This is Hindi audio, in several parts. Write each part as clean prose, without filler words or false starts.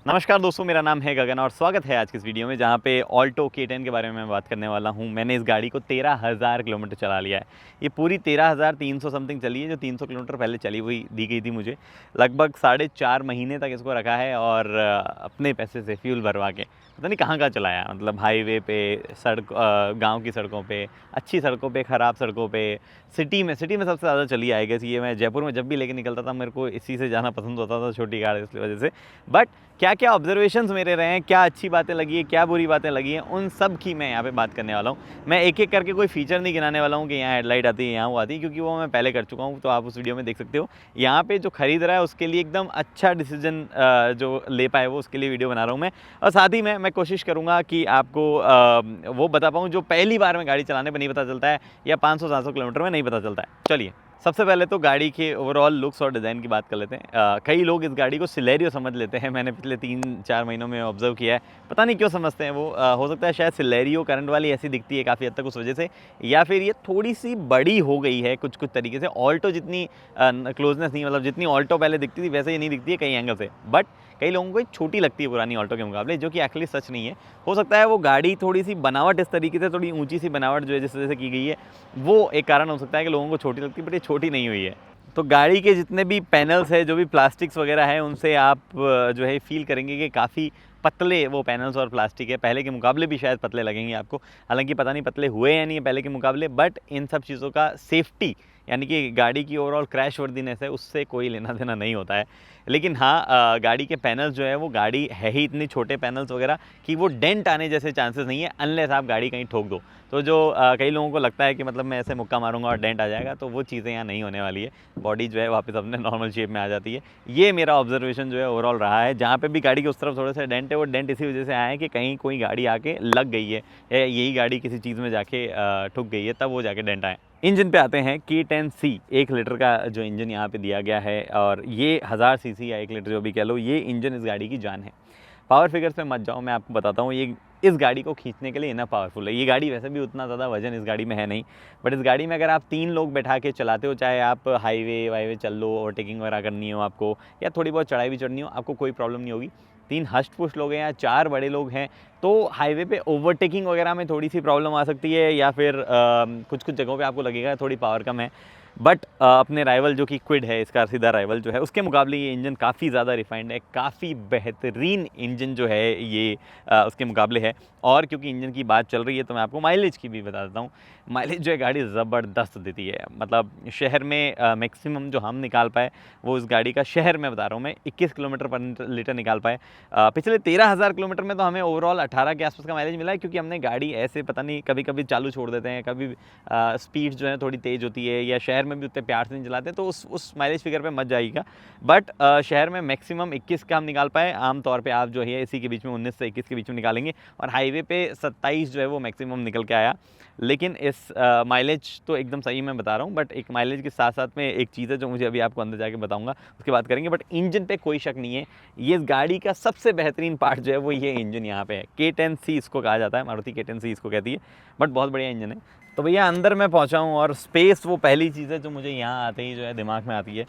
नमस्कार दोस्तों, मेरा नाम है गगन और स्वागत है आज की इस वीडियो में जहाँ पे ऑल्टो K10 के बारे में मैं बात करने वाला हूँ। मैंने इस गाड़ी को 13,000 किलोमीटर चला लिया है। ये पूरी 13,300 समथिंग चली है, जो 300 किलोमीटर पहले चली हुई दी गई थी मुझे। लगभग 4.5 महीने तक इसको रखा है और अपने पैसे से फ्यूल भरवा के पता नहीं कहाँ चलाया। मतलब हाईवे पे, गाँव की सड़कों पे, अच्छी सड़कों पे, ख़राब सड़कों पे, सिटी में सबसे ज़्यादा चली आई गेस। ये मैं जयपुर में जब भी लेके निकलता था मेरे को इसी से जाना पसंद होता था, छोटी कार इस वजह से। बट क्या क्या ऑब्जर्वेशंस मेरे रहे हैं, क्या अच्छी बातें लगी है, क्या बुरी बातें लगी हैं, उन सब की मैं यहाँ पे बात करने वाला हूँ। मैं एक एक करके कोई फीचर नहीं गिनाने वाला हूँ कि यहाँ हेडलाइट आती है, यहाँ वो आती है, क्योंकि वो मैं पहले कर चुका हूँ। तो आप उस वीडियो में देख सकते हो। यहाँ पे जो खरीद रहा है उसके लिए एकदम अच्छा डिसीजन जो ले पाए वो, उसके लिए वीडियो बना रहा हूँ मैं। और साथ ही में मैं कोशिश करूँगा कि आपको वो बता पाऊँ जो पहली बार में गाड़ी चलाने पर नहीं पता चलता है, या 500-700 किलोमीटर में नहीं पता चलता है। चलिए, सबसे पहले तो गाड़ी के ओवरऑल लुक्स और डिज़ाइन की बात कर लेते हैं। कई लोग इस गाड़ी को सिलेरियो समझ लेते हैं। मैंने पिछले 3-4 महीनों में ऑब्जर्व किया है, पता नहीं क्यों समझते हैं वो। हो सकता है शायद सिलेरियो करंट वाली ऐसी दिखती है काफ़ी हद तक उस वजह से, या फिर ये थोड़ी सी बड़ी हो गई है कुछ तरीके से। ऑल्टो जितनी क्लोजनेस नहीं, मतलब जितनी ऑल्टो पहले दिखती थी वैसे ही नहीं दिखती है कई एंगल से। बट कई लोगों को छोटी लगती है पुरानी ऑल्टो के मुकाबले, जो कि एक्चुअली सच नहीं है। हो सकता है वो गाड़ी थोड़ी सी बनावट इस तरीके से, थोड़ी ऊंची सी बनावट जो है जिस वजह से की गई है, वो एक कारण हो सकता है कि लोगों को छोटी लगती है, बट ये छोटी नहीं हुई है। तो गाड़ी के जितने भी पैनल्स है, जो भी प्लास्टिक्स वगैरह है, उनसे आप जो है फील करेंगे कि काफ़ी पतले वो पैनल्स और प्लास्टिक है। पहले के मुकाबले भी शायद पतले लगेंगे आपको, हालांकि पता नहीं पतले हुए या नहीं है पहले के मुकाबले। बट इन सब चीज़ों का सेफ्टी, यानी कि गाड़ी की ओवरऑल क्रैश वर्दीनेस है, उससे कोई लेना देना नहीं होता है। लेकिन हाँ, गाड़ी के पैनल्स जो है, वो गाड़ी है ही इतनी छोटे पैनल्स वगैरह कि वो डेंट आने जैसे चांसेस नहीं है, अनलेस आप गाड़ी कहीं ठोक दो। तो जो कई लोगों को लगता है कि मतलब मैं ऐसे मुक्का मारूंगा और डेंट आ जाएगा, तो वो चीज़ें यहाँ नहीं होने वाली है। बॉडी जो है वापस अपने नॉर्मल शेप में आ जाती है। ये मेरा ऑब्जर्वेशन जो है ओवरऑल रहा है। जहाँ पे भी गाड़ी के उस तरफ थोड़े से डेंट है, वो डेंट इसी वजह से आया है कि कहीं कोई गाड़ी आके लग गई है, या यही गाड़ी किसी चीज़ में जाके ठुक गई है, तब वो जाके डेंट आए। इंजन पे आते हैं। K10C 1 लीटर का जो इंजन यहाँ पे दिया गया है, और ये 1000 सीसी या 1 लीटर जो भी कह लो, ये इंजन इस गाड़ी की जान है। पावर फिगर्स पे मत जाओ, मैं आपको बताता हूँ। ये इस गाड़ी को खींचने के लिए इतना पावरफुल है। ये गाड़ी वैसे भी उतना ज़्यादा वजन इस गाड़ी में है नहीं, बट इस गाड़ी में अगर आप 3 लोग बैठा के चलाते हो, चाहे आप हाईवे वाईवे चल लो, ओवरटेकिंग वगैरह करनी हो आपको, या थोड़ी बहुत चढ़ाई भी चढ़नी हो, आपको कोई प्रॉब्लम नहीं होगी। 3 हष्ट पुष्ट लोग हैं या 4 बड़े लोग हैं, तो हाईवे पे ओवरटेकिंग वगैरह में थोड़ी सी प्रॉब्लम आ सकती है, या फिर कुछ जगहों पे आपको लगेगा थोड़ी पावर कम है। बट अपने राइवल जो कि क्विड है, इसका सीधा राइवल जो है, उसके मुकाबले ये इंजन काफ़ी ज़्यादा रिफाइंड है, काफ़ी बेहतरीन इंजन जो है ये उसके मुकाबले है। और क्योंकि इंजन की बात चल रही है, तो मैं आपको माइलेज की भी बता देता हूँ। माइलेज जो है गाड़ी ज़बरदस्त देती है। मतलब शहर में मैक्सिमम जो हम निकाल पाए, वो इस गाड़ी का, शहर में बता रहा हूँ मैं, 21 किलोमीटर पर लीटर निकाल पाए। पिछले 13,000 किलोमीटर में तो हमें ओवरऑल 18 के आसपास का माइलेज मिला है, क्योंकि हमने गाड़ी ऐसे पता नहीं कभी कभी चालू छोड़ देते हैं, कभी स्पीड जो है थोड़ी तेज़ होती है, या शहर में भी उतने प्यार से नहीं चलाते, तो उस माइलेज फिगर पे मत जाइएगा। बट शहर में मैक्सिमम 21 का हम निकाल पाए। आमतौर पे आप जो है इसी के बीच में 19 से 21 के बीच में निकालेंगे, और हाईवे पे 27 जो है वो मैक्सिमम निकल के आया। लेकिन इस माइलेज तो एकदम सही मैं बता रहा हूँ। बट एक माइलेज के साथ साथ में एक चीज़ है जो मुझे अभी आपको अंदर जाके बताऊँगा, उसके बाद करेंगे। बट इंजन पे कोई शक नहीं है, ये इस गाड़ी का सबसे बेहतरीन पार्ट जो है वो ये इंजन यहाँ पे है। K10C इसको कहा जाता है, मारुति K10C इसको कहती है। बट बहुत बढ़िया इंजन है। तो भैया अंदर मैं पहुंचा हूँ, और स्पेस वो पहली चीज़ है जो मुझे यहाँ आते ही जो है दिमाग में आती है।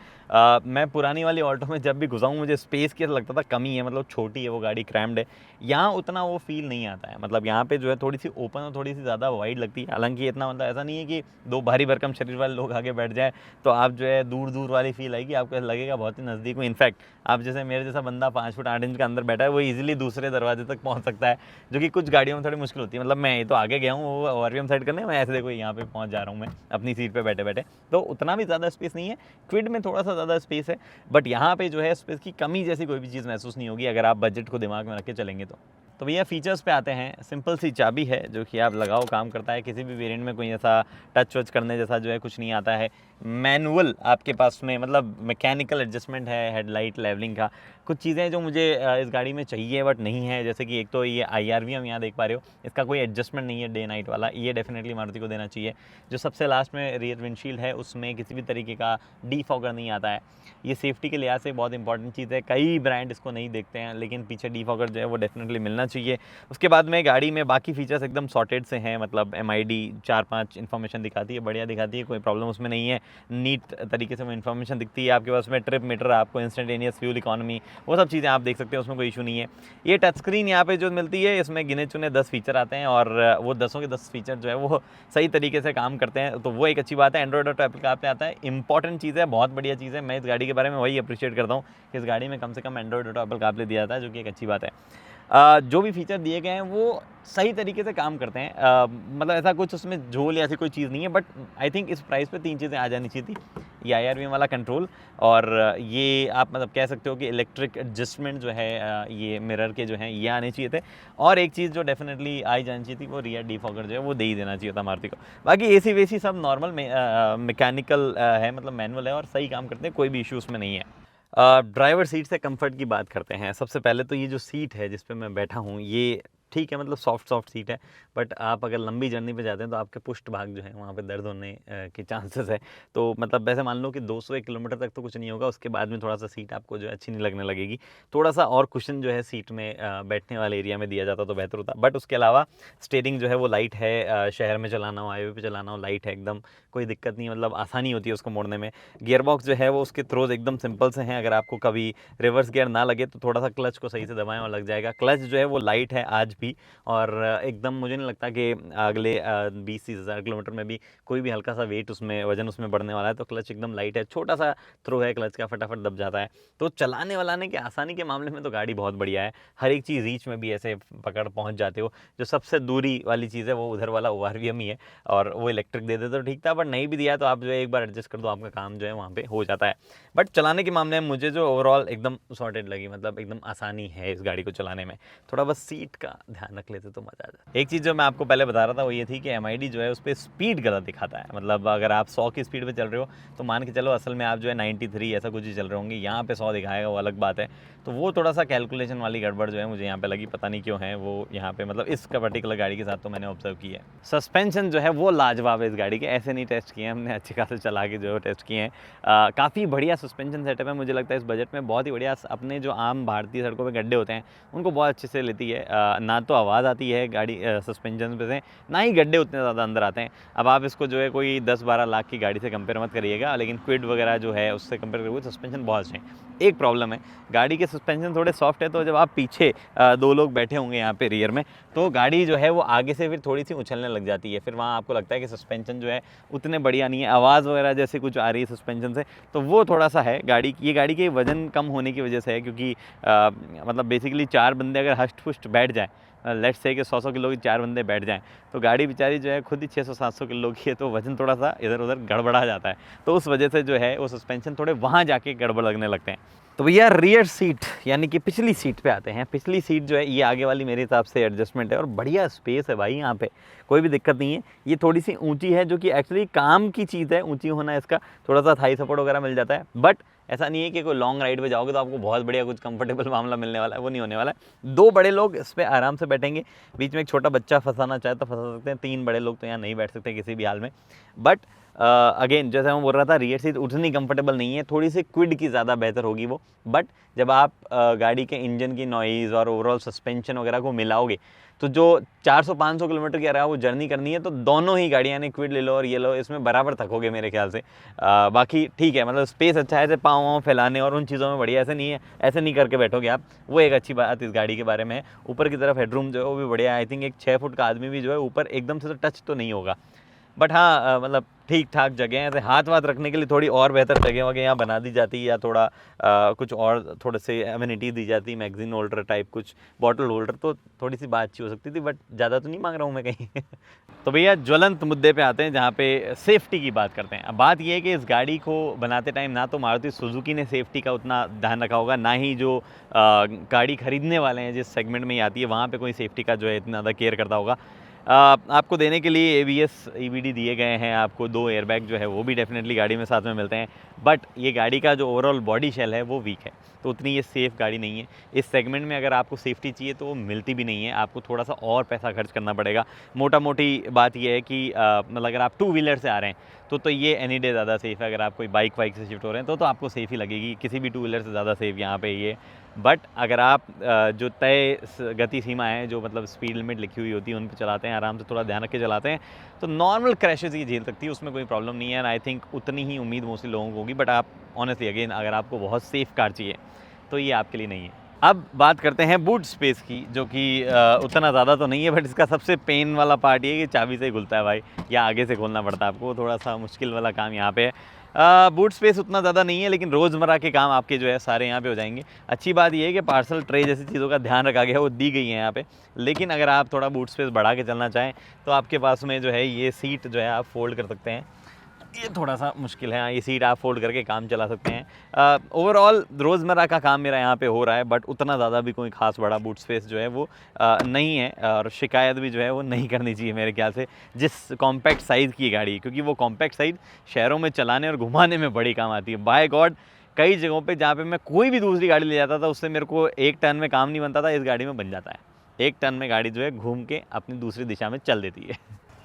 मैं पुरानी वाली ऑल्टो में जब भी घुसा हूँ, मुझे स्पेस की लगता था कमी है, मतलब छोटी है वो गाड़ी, क्रैम्ड है। यहाँ उतना वो फील नहीं आता है। मतलब यहाँ पे जो है थोड़ी सी ओपन और थोड़ी सी ज़्यादा वाइड लगती है। हालांकि इतना मतलब ऐसा नहीं है कि 2 भारी भरकम शरीर वाले लोग आगे बैठ जाए तो आप जो है दूर दूर वाली फील आएगी, आपको लगेगा बहुत ही नज़दीक में। इनफैक्ट आप जैसे मेरे जैसा बंदा 5 फुट 8 इंच का अंदर बैठा है, वो ईजिली दूसरे दरवाजे तक पहुँच सकता है, जो कि कुछ गाड़ियों में थोड़ी मुश्किल होती है। मतलब मैं ये तो आगे गया हूँ वो आरवीएम साइड करने, मैं ऐसे देखो यहाँ पे पहुँच जा रहा हूँ मैं अपनी सीट पे बैठे बैठे, तो उतना भी ज़्यादा स्पेस नहीं है। क्विड में थोड़ा सा ज़्यादा स्पेस है, बट यहाँ पे जो है स्पेस की कमी जैसी कोई भी चीज़ महसूस नहीं होगी, अगर आप बजट को दिमाग में रख के चलेंगे तो भैया फीचर्स पे आते हैं। सिंपल सी चाबी है, जो कि आप लगाओ काम करता है। किसी भी वेरिएंट में कोई ऐसा टच वच करने जैसा जो है कुछ नहीं आता है। मैनुअल आपके पास में, मतलब मैकेनिकल एडजस्टमेंट है हेडलाइट लेवलिंग का। कुछ चीज़ें जो मुझे इस गाड़ी में चाहिए बट नहीं है, जैसे कि एक तो ये IRV हम यहाँ देख पा रहे हो, इसका कोई एडजस्टमेंट नहीं है डे नाइट वाला, ये डेफिनेटली मारुति को देना चाहिए। जो सबसे लास्ट में रियर विंडशील्ड है, उसमें किसी भी तरीके का डीफॉगर नहीं आता है। ये सेफ्टी के लिहाज से बहुत इंपॉर्टेंट चीज़ है। कई ब्रांड इसको नहीं देखते हैं, लेकिन पीछे डीफॉगर जो है वो डेफिनेटली मिलना चाहिए। उसके बाद में गाड़ी में बाकी फीचर्स एकदम सॉर्टेड से हैं। मतलब MID 4-5 इन्फॉर्मेशन दिखाती है, बढ़िया दिखाती है, कोई प्रॉब्लम उसमें नहीं है। नीट तरीके से वो इन्फॉर्मेशन दिखती है आपके पास में, ट्रिप मीटर, आपको इंस्टेंटेनियस फ्यूल इकोनॉमी, वो सब चीज़ें आप देख सकते हैं, उसमें कोई इशू नहीं है। ये टच स्क्रीन यहाँ पे जो मिलती है, इसमें गिने चुने 10 फीचर आते हैं और वो 10 के 10 फीचर जो है वो सही तरीके से काम करते हैं, तो वो एक अच्छी बात है। एंड्रॉइड ऑटो एप्पल का आपने आता है, इंपॉर्टेंट चीज़ है, बहुत बढ़िया चीज़ है। मैं इस गाड़ी के बारे में वही अप्रिशिएट करता हूँ कि इस गाड़ी में कम से कम एंड्रॉइड ऑटो एप्पल काप्ले दिया जाता है, जो कि एक अच्छी बात है। जो भी फीचर दिए गए हैं वो सही तरीके से काम करते हैं, मतलब ऐसा कुछ उसमें झोल या ऐसी कोई चीज़ नहीं है। बट आई थिंक इस प्राइस पे 3 चीज़ें आ जानी चाहिए थी, ये IRVM वाला कंट्रोल, और ये आप मतलब कह सकते हो कि इलेक्ट्रिक एडजस्टमेंट जो है, ये मिरर के जो हैं ये आने चाहिए थे। और एक चीज़ जो डेफिनेटली आई जानी चाहिए थी, वो रियर डिफॉगर जो है वो दे ही देना चाहिए था मारुति को। बाकी AC वेसी सब नॉर्मल मैकेनिकल है, मतलब मैनुअल है और सही काम करते हैं, कोई भी इशू उसमें नहीं है। ड्राइवर सीट से कंफर्ट की बात करते हैं। सबसे पहले तो ये जो सीट है जिस पे मैं बैठा हूँ, ये ठीक है, मतलब सॉफ्ट सीट है, बट आप अगर लंबी जर्नी पे जाते हैं तो आपके पुष्ट भाग जो है वहाँ पे दर्द होने के चांसेस है। तो मतलब वैसे मान लो कि 201 किलोमीटर तक तो कुछ नहीं होगा, उसके बाद में थोड़ा सा सीट आपको जो है अच्छी नहीं लगने लगेगी। थोड़ा सा और कुशन जो है सीट में बैठने वाले एरिया में दिया जाता तो बेहतर होता। बट उसके अलावा स्टीयरिंग जो है वो लाइट है, शहर में चलाना हो, हाईवे पे चलाना हो, लाइट है एकदम, कोई दिक्कत नहीं, मतलब आसानी होती है उसको मोड़ने में। गियर बॉक्स जो है वो उसके थ्रोज एकदम सिंपल से हैं, अगर आपको कभी रिवर्स गियर ना लगे तो थोड़ा सा क्लच को सही से दबाएं और लग जाएगा। क्लच जो है वो लाइट है आज भी, और एकदम मुझे नहीं लगता कि अगले 20-30 हज़ार किलोमीटर में भी कोई भी हल्का सा वेट उसमें, वजन उसमें बढ़ने वाला है। तो क्लच एकदम लाइट है, छोटा सा थ्रो है क्लच का, फटाफट दब जाता है। तो चलाने वालाने के आसानी के मामले में तो गाड़ी बहुत बढ़िया है। हर एक चीज़ रीच में भी ऐसे पकड़ पहुंच जाते हो। जो सबसे दूरी वाली चीज़ है वो उधर वाला ORVM ही है, और वो इलेक्ट्रिक दे दे तो ठीक था, बट नहीं भी दिया तो आप जो है एक बार एडजस्ट कर दो, आपका काम जो है वहाँ पे हो जाता है। बट चलाने के मामले में मुझे जो ओवरऑल एकदम सॉर्टेड लगी, मतलब एकदम आसानी है इस गाड़ी को चलाने में। थोड़ा बस सीट का ध्यान रख लेते तो मज़ा आ जाता। एक चीज़ जो मैं आपको पहले बता रहा था वो ये थी कि MID जो है उस पर स्पीड गलत दिखाता है। मतलब अगर आप 100 की स्पीड पे चल रहे हो तो मान के चलो असल में आप जो है 93 ऐसा कुछ ही चल रहे होंगे, यहाँ पे 100 दिखाएगा, वो अलग बात है। तो वो थोड़ा सा कैलकुलेशन वाली गड़बड़ जो है मुझे यहाँ पे लगी, पता नहीं क्यों है वो यहाँ पे, मतलब इस पर्टिकुलर गाड़ी के साथ तो मैंने ऑब्जर्व की है। सस्पेंशन जो है वो लाजवाब है इस गाड़ी के, ऐसे नहीं टेस्ट किए हैं हमने, अच्छे खासे चला के जो है टेस्ट किए हैं। काफ़ी बढ़िया सस्पेंशन सेटअप है, मुझे लगता है इस बजट में बहुत ही बढ़िया। अपने जो आम भारतीय सड़कों पे गड्ढे होते हैं उनको बहुत अच्छे से लेती है, ना तो आवाज़ आती है गाड़ी सस्पेंशन पे से, ना ही गड्ढे उतने ज़्यादा अंदर आते हैं। अब आप इसको जो है कोई 10-12 लाख की गाड़ी से कंपेयर मत करिएगा, लेकिन क्विड वगैरह जो है उससे कंपेयर करोगे सस्पेंशन बहुत अच्छे हैं। एक प्रॉब्लम है, गाड़ी के सस्पेंशन थोड़े सॉफ्ट है, तो जब आप पीछे 2 लोग बैठे होंगे यहाँ पे रियर में, तो गाड़ी जो है वो आगे से फिर थोड़ी सी उछलने लग जाती है। फिर वहाँ आपको लगता है कि सस्पेंशन जो है उतने बढ़िया नहीं है, आवाज़ वगैरह जैसे कुछ आ रही है सस्पेंशन से, तो वो थोड़ा सा है। ये गाड़ी के वज़न कम होने की वजह से है, क्योंकि मतलब बेसिकली 4 बंदे अगर हष्ट-पुष्ट बैठ जाएँ, लेट्स से कि 100-100 किलो की 4 बंदे बैठ जाएँ, तो गाड़ी बेचारी जो है खुद ही 600-700 किलो की है, तो वज़न थोड़ा सा इधर-उधर गड़बड़ा जाता है। तो उस वजह से जो है वो सस्पेंशन थोड़े वहाँ जाके गड़बड़ लगने लगते हैं। तो भैया रियर सीट यानी कि पिछली सीट पे आते हैं। पिछली सीट जो है ये आगे वाली मेरे हिसाब से एडजस्टमेंट है, और बढ़िया स्पेस है भाई, यहाँ पे कोई भी दिक्कत नहीं है। ये थोड़ी सी ऊंची है, जो कि एक्चुअली काम की चीज़ है, ऊंची होना इसका, थोड़ा सा थाई सपोर्ट वगैरह मिल जाता है। बट ऐसा नहीं है कि कोई लॉन्ग राइड पे जाओगे तो आपको बहुत बढ़िया कुछ कंफर्टेबल मामला मिलने वाला है, वो नहीं होने वाला है। 2 बड़े लोग इस पर आराम से बैठेंगे, बीच में एक छोटा बच्चा फंसाना चाहे तो फंसा सकते हैं, 3 बड़े लोग तो यहाँ नहीं बैठ सकते किसी भी हाल में। बट अगेन जैसे मैं बोल रहा था, रियर सीट उतनी कंफर्टेबल नहीं है, थोड़ी सी क्विड की ज़्यादा बेहतर होगी वो। बट जब आप गाड़ी के इंजन की नॉइज़ और ओवरऑल सस्पेंशन वगैरह को मिलाओगे, तो जो 400-500 किलोमीटर की अगर वो जर्नी करनी है, तो दोनों ही गाड़ियाँ ने, क्विड ले लो और ये लो, इसमें बराबर थकोगे मेरे ख्याल से। बाकी ठीक है, मतलब स्पेस अच्छा है, ऐसे पाँव फैलाने और उन चीज़ों में बढ़िया, ऐसे नहीं है, ऐसे नहीं करके बैठोगे आप। वो एक अच्छी बात इस गाड़ी के बारे में है। ऊपर की तरफ हेडरूम जो है वो भी बढ़िया है। आई थिंक एक 6 फुट का आदमी भी जो है ऊपर एकदम से तो टच तो नहीं होगा, बट हाँ मतलब ठीक ठाक जगह है। ऐसे हाथ वाथ रखने के लिए थोड़ी और बेहतर जगह वगैरह यहाँ बना दी जाती है, या थोड़ा कुछ और थोड़े से एमिनिटी दी जाती, मैगजीन होल्डर टाइप, कुछ बॉटल होल्डर, तो थोड़ी सी बात अच्छी हो सकती थी। बट ज़्यादा तो नहीं मांग रहा हूँ मैं कहीं। तो भैया ज्वलंत मुद्दे पे आते हैं, जहाँ पे सेफ्टी की बात करते हैं। अब बात ये है कि इस गाड़ी को बनाते टाइम ना तो मारुति सुजुकी ने सेफ्टी का उतना ध्यान रखा होगा, ना ही जो गाड़ी खरीदने वाले हैं जिस सेगमेंट में आती है वहाँ पे कोई सेफ्टी का जो है इतना ज़्यादा केयर करता होगा। आपको देने के लिए ABS EBD दिए गए हैं, आपको 2 एयरबैग जो है वो भी डेफिनेटली गाड़ी में साथ में मिलते हैं। बट ये गाड़ी का जो ओवरऑल बॉडी शेल है वो वीक है, तो उतनी ये सेफ़ गाड़ी नहीं है। इस सेगमेंट में अगर आपको सेफ्टी चाहिए तो वो मिलती भी नहीं है, आपको थोड़ा सा और पैसा खर्च करना पड़ेगा। मोटा मोटी बात ये है कि मतलब अगर आप 2 व्हीलर से आ रहे हैं तो ये एनी डे ज़्यादा सेफ़ है। अगर आप कोई बाइक वाइक से शिफ्ट हो रहे हैं तो आपको सेफ़ ही लगेगी, किसी भी 2 व्हीलर से ज़्यादा सेफ़ यहाँ पे ये बट अगर आप जो तय गति सीमा है, जो मतलब स्पीड लिमिट लिखी हुई होती है, उन पे चलाते हैं, आराम से थोड़ा ध्यान रख के चलाते हैं, तो नॉर्मल क्रैशेज़ ये झेल सकती है, उसमें कोई प्रॉब्लम नहीं है। एंड आई थिंक उतनी ही उम्मीद मोस्टली लोगों को होगी। बट आप ऑनेस्टली अगेन, अगर आपको बहुत सेफ़ कार चाहिए तो ये आपके लिए नहीं है। अब बात करते हैं बूट स्पेस की, जो कि उतना ज़्यादा तो नहीं है, बट इसका सबसे पेन वाला पार्ट ये है कि चाबी से ही खुलता है भाई, या आगे से खोलना पड़ता है आपको। थोड़ा सा मुश्किल वाला काम यहाँ पे है। बूट स्पेस उतना ज़्यादा नहीं है, लेकिन रोज़मर्रा के काम आपके जो है सारे यहाँ पे हो जाएंगे। अच्छी बात ये है कि पार्सल ट्रे जैसी चीज़ों का ध्यान रखा गया है, वो दी गई है यहाँ पे। लेकिन अगर आप थोड़ा बूट स्पेस बढ़ा के चलना चाहें तो आपके पास में जो है ये सीट जो है आप फोल्ड कर सकते हैं। ये थोड़ा सा मुश्किल है, ये सीट आप फोल्ड करके काम चला सकते हैं। ओवरऑल रोज़मर्रा का काम मेरा यहाँ पे हो रहा है, बट उतना ज़्यादा भी कोई खास बड़ा बूट स्पेस जो है वो नहीं है, और शिकायत भी जो है वो नहीं करनी चाहिए मेरे ख्याल से, जिस कॉम्पैक्ट साइज़ की गाड़ी, क्योंकि वो कॉम्पैक्ट साइज़ शहरों में चलाने और घुमाने में बड़ी काम आती है। बाय गॉड, कई जगहों पे जहाँ पे मैं कोई भी दूसरी गाड़ी ले जाता था, उससे मेरे को 1 टन में काम नहीं बनता था, इस गाड़ी में बन जाता है। 1 टन में गाड़ी जो है घूम के अपनी दूसरी दिशा में चल देती है।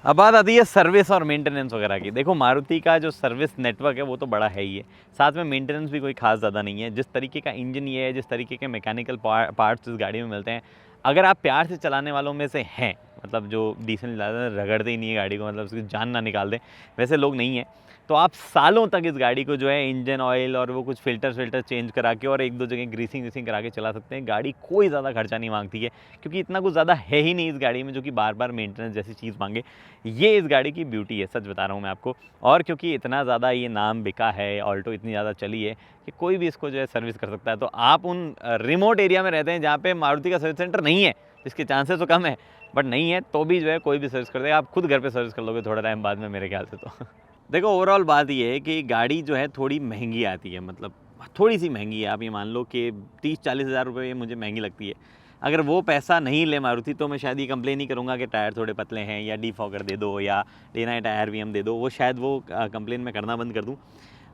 अब बात आती है सर्विस और मेंटेनेंस वगैरह की। देखो, मारुति का जो सर्विस नेटवर्क है वो तो बड़ा है ही है, साथ में मेंटेनेंस भी कोई खास ज़्यादा नहीं है। जिस तरीके का इंजन ये है, जिस तरीके के मैकेनिकल पार्ट्स इस गाड़ी में मिलते हैं, अगर आप प्यार से चलाने वालों में से हैं, मतलब जो डिसेंट रगड़ते ही नहीं है गाड़ी को, मतलब उसकी जान ना निकाल दें, वैसे लोग नहीं हैं, तो आप सालों तक इस गाड़ी को जो है इंजन ऑयल और वो कुछ फ़िल्टर चेंज करा के और 1-2 जगह ग्रीसिंग करा के चला सकते हैं। गाड़ी कोई ज़्यादा खर्चा नहीं मांगती है, क्योंकि इतना कुछ ज़्यादा है ही नहीं इस गाड़ी में जो कि बार-बार मेंटेनेंस जैसी चीज़ मांगे। ये इस गाड़ी की ब्यूटी है, सच बता रहा हूँ मैं आपको। और क्योंकि इतना ज़्यादा ये नाम बिका है, ऑल्टो इतनी ज़्यादा चली है कि कोई भी इसको जो है सर्विस कर सकता है। तो आप उन रिमोट एरिया में रहते हैं जहाँ पे मारुति का सर्विस सेंटर नहीं है, इसके चांसेस तो कम है, बट नहीं है तो भी जो है कोई भी सर्विस कर देगा। आप खुद घर पे सर्विस कर लोगे थोड़ा टाइम बाद में, मेरे ख्याल से तो। देखो, ओवरऑल बात ये है कि गाड़ी जो है थोड़ी महंगी आती है, मतलब थोड़ी-सी महंगी है। आप ये मान लो कि 30-40 हज़ार रुपये ये मुझे महंगी लगती है। अगर वो पैसा नहीं ले मारुति तो मैं शायद ये कंप्लेन नहीं करूँगा कि टायर थोड़े पतले हैं, या डिफॉगर दे दो, या लेना है टायर वीएम दे दो। वो शायद वो कंप्लेन मैं करना बंद कर दूँ।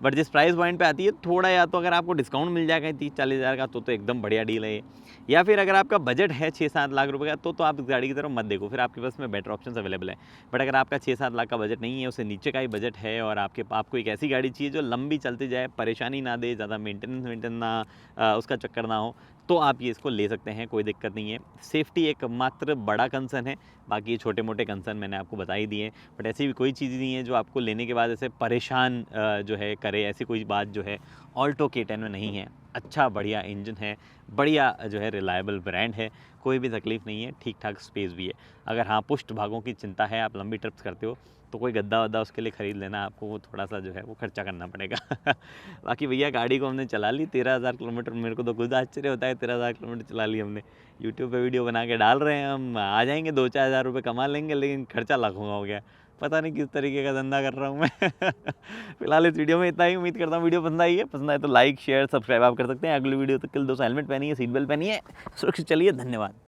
बट जिस प्राइस पॉइंट पे आती है, थोड़ा या तो अगर आपको डिस्काउंट मिल जाएगा 30-40 हज़ार का, तो एकदम बढ़िया डील है ये। या फिर अगर आपका बजट है 6-7 लाख रुपए का, तो आप इस गाड़ी की तरफ मत देखो, फिर आपके पास में बेटर ऑप्शंस अवेलेबल है। बट अगर आपका 6-7 लाख का बजट नहीं है, उससे नीचे का ही बजट है, और आपको एक ऐसी गाड़ी चाहिए जो लंबी चलती जाए, परेशानी ना दे, ज़्यादा मेंटेनेंस ना उसका चक्कर ना हो, तो आप ये इसको ले सकते हैं, कोई दिक्कत नहीं है। सेफ्टी एक मात्र बड़ा कंसर्न है, बाकी ये छोटे मोटे कंसर्न मैंने आपको बता ही दिए हैं। बट ऐसी भी कोई चीज़ नहीं है जो आपको लेने के बाद ऐसे परेशान जो है करे, ऐसी कोई बात जो है ऑल्टो K10 में नहीं है। अच्छा बढ़िया इंजन है, बढ़िया जो है रिलायबल ब्रांड है, कोई भी तकलीफ़ नहीं है, ठीक ठाक स्पेस भी है। अगर हाँ, पुष्ट भागों की चिंता है, आप लंबी ट्रिप्स करते हो, तो कोई गद्दा वद्दा उसके लिए ख़रीद लेना, आपको वो थोड़ा सा जो है वो खर्चा करना पड़ेगा। बाकी भैया, गाड़ी को हमने चला ली 13,000 किलोमीटर, मेरे को तो खुद आश्चर्य होता है, 13,000 किलोमीटर चला ली हमने। यूट्यूब पे वीडियो बना के डाल रहे हैं हम, आ जाएंगे 2-4 हज़ार रुपये कमा लेंगे, लेकिन खर्चा लाखों का हो गया। पता नहीं किस तरीके का धंधा कर रहा हूँ मैं। फिलहाल इस वीडियो में इतना ही। उम्मीद करता हूँ वीडियो पसंद आई है। पसंद आए तो लाइक शेयर सब्सक्राइब आप कर सकते हैं। अगली वीडियो तक के लिए दोस्तों हेलमेट पहनिए, सीट बेल्ट पहनिए, सुरक्षित चलिए। धन्यवाद।